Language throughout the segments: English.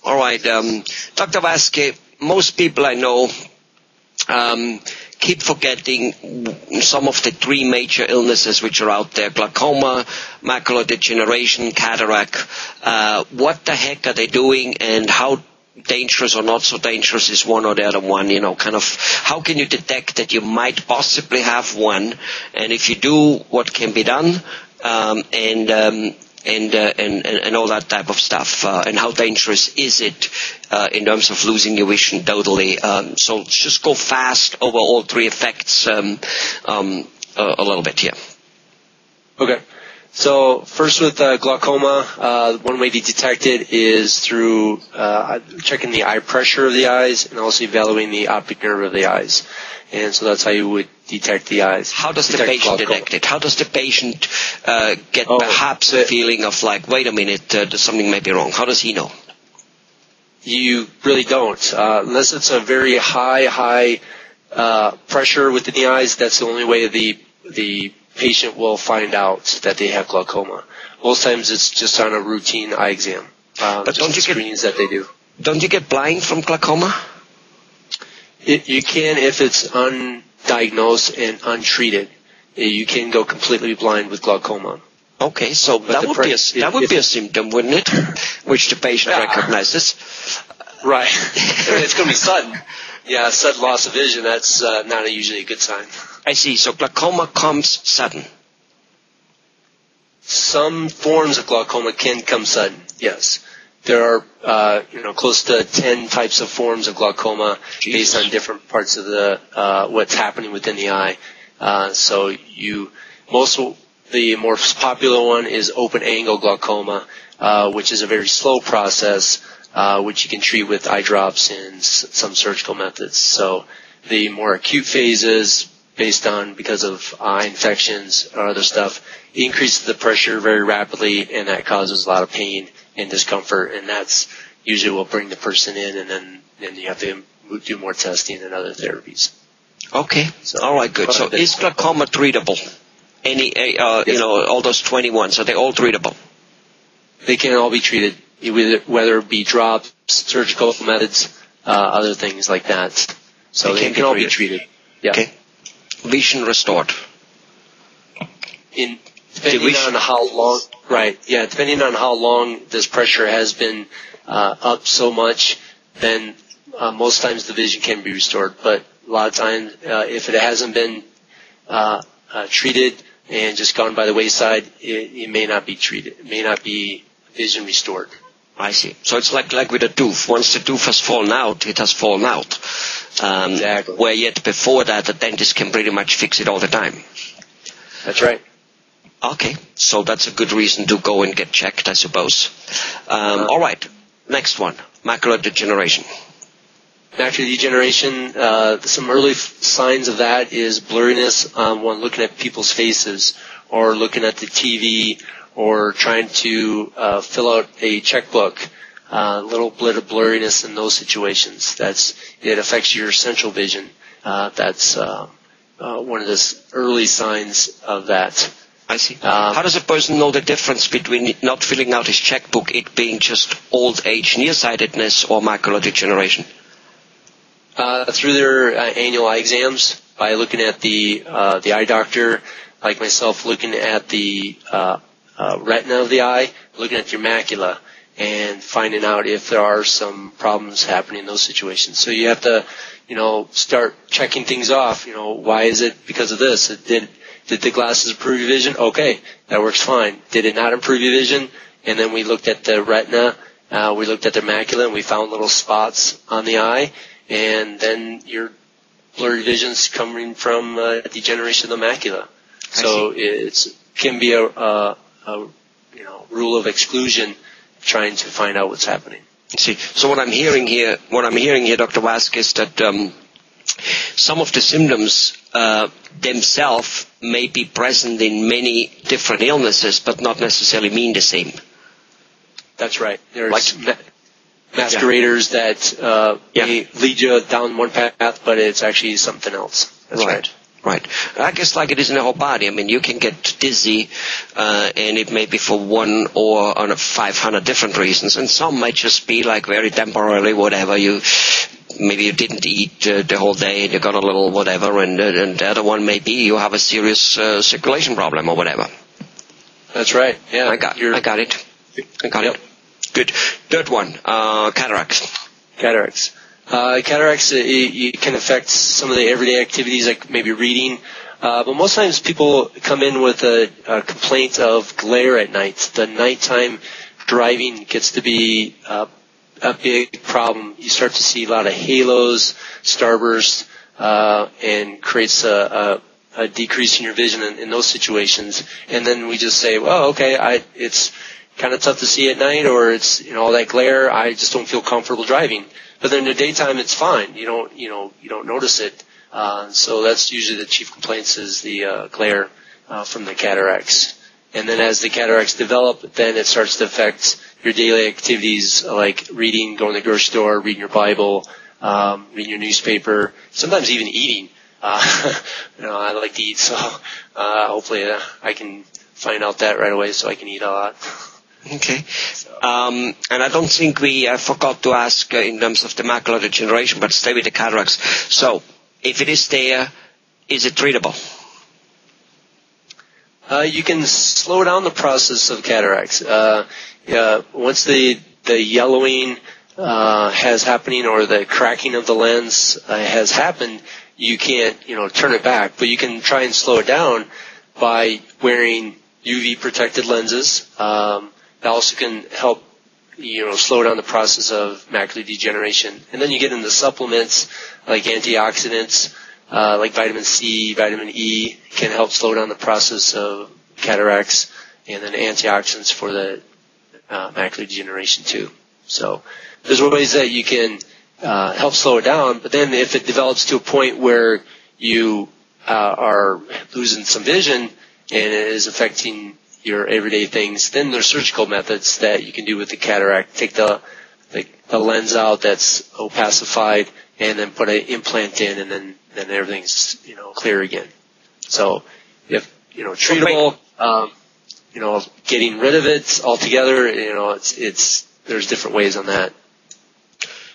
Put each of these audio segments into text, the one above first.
All right. Dr. Vasquez, most people I know keep forgetting some of the three major illnesses which are out there: glaucoma, macular degeneration, cataract. What the heck are they doing, and how dangerous or not so dangerous is one or the other one? You know, kind of how can you detect that you might possibly have one, and if you do, what can be done, and all that type of stuff, and how dangerous is it in terms of losing your vision totally? So let's just go fast over all three effects a little bit here. Okay. So first with glaucoma, one way to detect it is through checking the eye pressure of the eyes and also evaluating the optic nerve of the eyes. And so that's how you would detect the eyes. How does the patient detect it? How does the patient get perhaps a feeling of like, wait a minute, something may be wrong? How does he know? You really don't. Unless it's a very high pressure within the eyes, that's the only way the patient will find out that they have glaucoma. Most times it's just on a routine eye exam. But don't you screenings that they do. Don't you get blind from glaucoma? You can if it's undiagnosed and untreated. You can go completely blind with glaucoma. Okay, so that would be a symptom, wouldn't it? Which the patient recognizes. Right. It's going to be sudden. Yeah, sudden loss of vision, that's not usually a good sign. I see. So glaucoma comes sudden. Some forms of glaucoma can come sudden, yes. There are, close to 10 types of forms of glaucoma based on different parts of the what's happening within the eye. The most popular one is open-angle glaucoma, which is a very slow process, which you can treat with eye drops and some surgical methods. So the more acute phases, because of eye infections or other stuff, it increases the pressure very rapidly, and that causes a lot of pain and discomfort, and that's usually will bring the person in, and then you have to do more testing and other therapies. Okay. All right, good. So is glaucoma treatable? All those 21, so they're all treatable? They can all be treated, whether it be drops, surgical methods, other things like that. So they can all be treated. Yeah. Okay. Vision restored. Depending on how long, right? Yeah, depending on how long this pressure has been up so much, then most times the vision can be restored. But a lot of times, if it hasn't been treated and just gone by the wayside, it may not be treated. It may not be vision restored. I see. So it's like with a tooth. Once the tooth has fallen out, it has fallen out. Exactly. Where yet before that, the dentist can pretty much fix it all the time. That's right. Okay. So that's a good reason to go and get checked, I suppose. All right. Next one. Macular degeneration. Macular degeneration, some early signs of that is blurriness when looking at people's faces or looking at the TV or trying to fill out a checkbook. A little bit of blurriness in those situations. It affects your central vision. That's one of the early signs of that. I see. How does a person know the difference between not filling out his checkbook, it being just old age nearsightedness, or macular degeneration? Through their annual eye exams, by looking at the eye doctor, like myself, looking at the retina of the eye, looking at your macula, and finding out if there are some problems happening in those situations. So you have to, start checking things off. Why is it because of this? Did the glasses improve your vision? Okay, that works fine. Did it not improve your vision? And then we looked at the retina, we looked at their macula, and we found little spots on the eye, and then your blurry vision's coming from degeneration of the macula. So it can be a rule of exclusion, trying to find out what's happening. See, so what I'm hearing here, Dr. Vasquez, is that some of the symptoms themselves may be present in many different illnesses, but not necessarily mean the same. That's right. There's masqueraders that may lead you down one path, but it's actually something else. That's right. Right. I guess like it is in the whole body. I mean, you can get dizzy, and it may be for one or 500 different reasons, and some might just be like very temporarily, whatever. Maybe you didn't eat the whole day and you got a little whatever, and the other one may be you have a serious circulation problem or whatever. That's right. Yeah. I got it. Yep. Good. Third one, cataracts. Cataracts. Cataracts, it can affect some of the everyday activities, like maybe reading. But most times people come in with a complaint of glare at night. The nighttime driving gets to be a big problem. You start to see a lot of halos, starburst, and creates a decrease in your vision in those situations. And then we just say, well, okay, it's kind of tough to see at night, or it's all that glare. I just don't feel comfortable driving. But then in the daytime, it's fine. You don't notice it. So that's usually the chief complaints is the glare from the cataracts. And then as the cataracts develop, then it starts to affect your daily activities like reading, going to the grocery store, reading your Bible, reading your newspaper, sometimes even eating. I like to eat, so hopefully I can find out that right away so I can eat a lot. Okay. And I don't think we forgot to ask in terms of the macular degeneration, but stay with the cataracts. So, if it is there, is it treatable? You can slow down the process of cataracts. Once the yellowing has happening or the cracking of the lens has happened, you can't turn it back, but you can try and slow it down by wearing UV protected lenses. That also can help, slow down the process of macular degeneration. And then you get into supplements like antioxidants, like vitamin C, vitamin E, can help slow down the process of cataracts, and then antioxidants for the macular degeneration too. So there's ways that you can help slow it down, but then if it develops to a point where you are losing some vision and it is affecting your everyday things, then there's surgical methods that you can do with the cataract. Take the lens out that's opacified and then put an implant in, and then everything's clear again. So if treatable, getting rid of it altogether, there's different ways on that.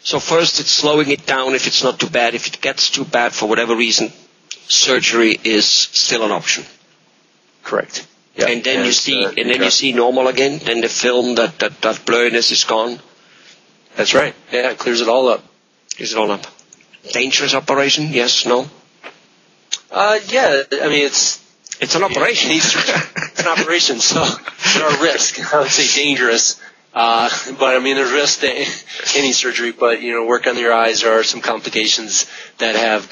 So first it's slowing it down if it's not too bad. If it gets too bad for whatever reason, surgery is still an option. Correct. Yeah. And then you see normal again. Then the film, that blurriness is gone. That's right. Yeah, it clears it all up. Dangerous operation? Yes, no? Yeah. I mean, it's an operation. It's an operation, so there are risks. I would say dangerous. But I mean, there's risk to any surgery. But work on your eyes. There are some complications that have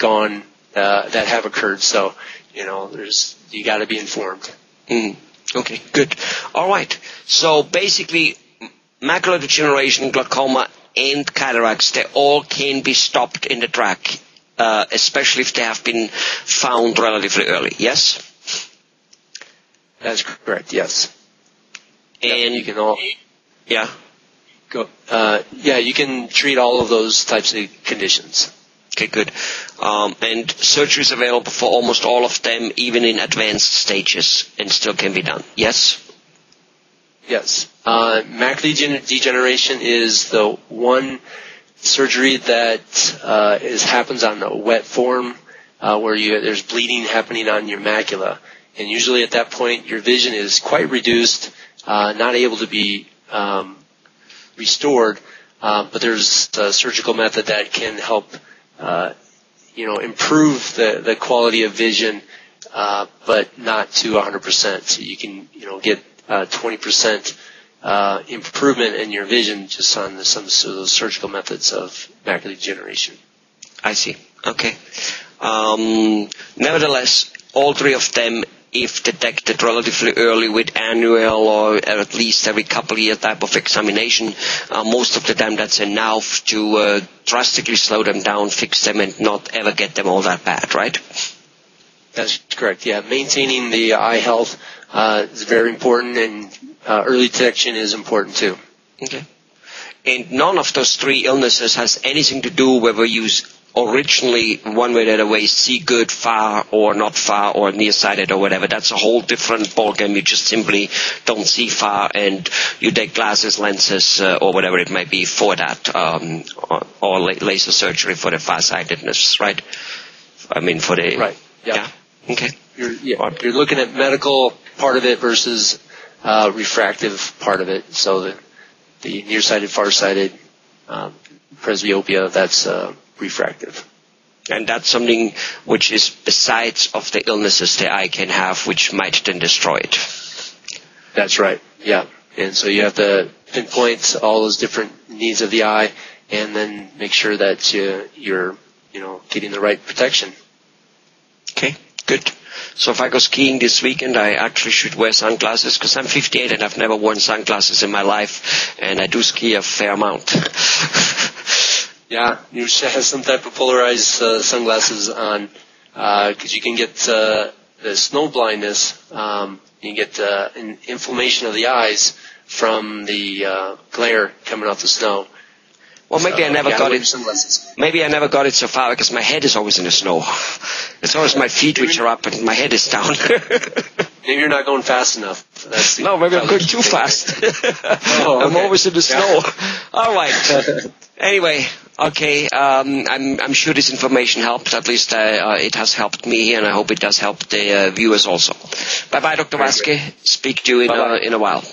occurred. So you got to be informed. Okay, good. All right. So basically, macular degeneration, glaucoma, and cataracts, they all can be stopped in the track, especially if they have been found relatively early. Yes? That's correct. Yes. And you can all. Yeah. Go. You can treat all of those types of conditions. Okay, good. And surgery is available for almost all of them, even in advanced stages, and still can be done. Yes? Yes. Macular degeneration is the one surgery that happens on a wet form, where there's bleeding happening on your macula. And usually at that point, your vision is quite reduced, not able to be restored, but there's a surgical method that can help improve the quality of vision, but not to 100%. So you can, get 20% improvement in your vision just on some of those surgical methods of macular degeneration. I see. Okay. Nevertheless, all three of them, if detected relatively early with annual or at least every couple of year type of examination, most of the time that's enough to drastically slow them down, fix them, and not ever get them all that bad, right? That's correct, yeah. Maintaining the eye health is very important, and early detection is important too. Okay. And none of those three illnesses has anything to do whether you originally one way or the other way see good far or not far or nearsighted or whatever. That's a whole different ballgame. You just simply don't see far, and you take glasses, lenses, or whatever it might be for that, or laser surgery for the farsightedness, right? I mean, for the... Right, yeah. Okay. You're looking at medical part of it versus refractive part of it. So the nearsighted, farsighted, presbyopia, that's refractive. And that's something which is besides of the illnesses the eye can have, which might then destroy it. That's right, yeah. And so you have to pinpoint all those different needs of the eye and then make sure that you're getting the right protection. Okay, good. So if I go skiing this weekend, I actually should wear sunglasses because I'm 58 and I've never worn sunglasses in my life, and I do ski a fair amount. Yeah, you should have some type of polarized sunglasses on because you can get the snow blindness. You can get an inflammation of the eyes from the glare coming off the snow. Well, maybe I never got it. Maybe I never got it so far because my head is always in the snow. It's always my feet which are up and my head is down. Maybe you're not going fast enough. No, maybe I'm going too fast. Oh, okay. I'm always in the snow. All right. Anyway, okay. I'm sure this information helped. At least it has helped me, and I hope it does help the viewers also. Bye, Dr. Waske. Speak to you in a while.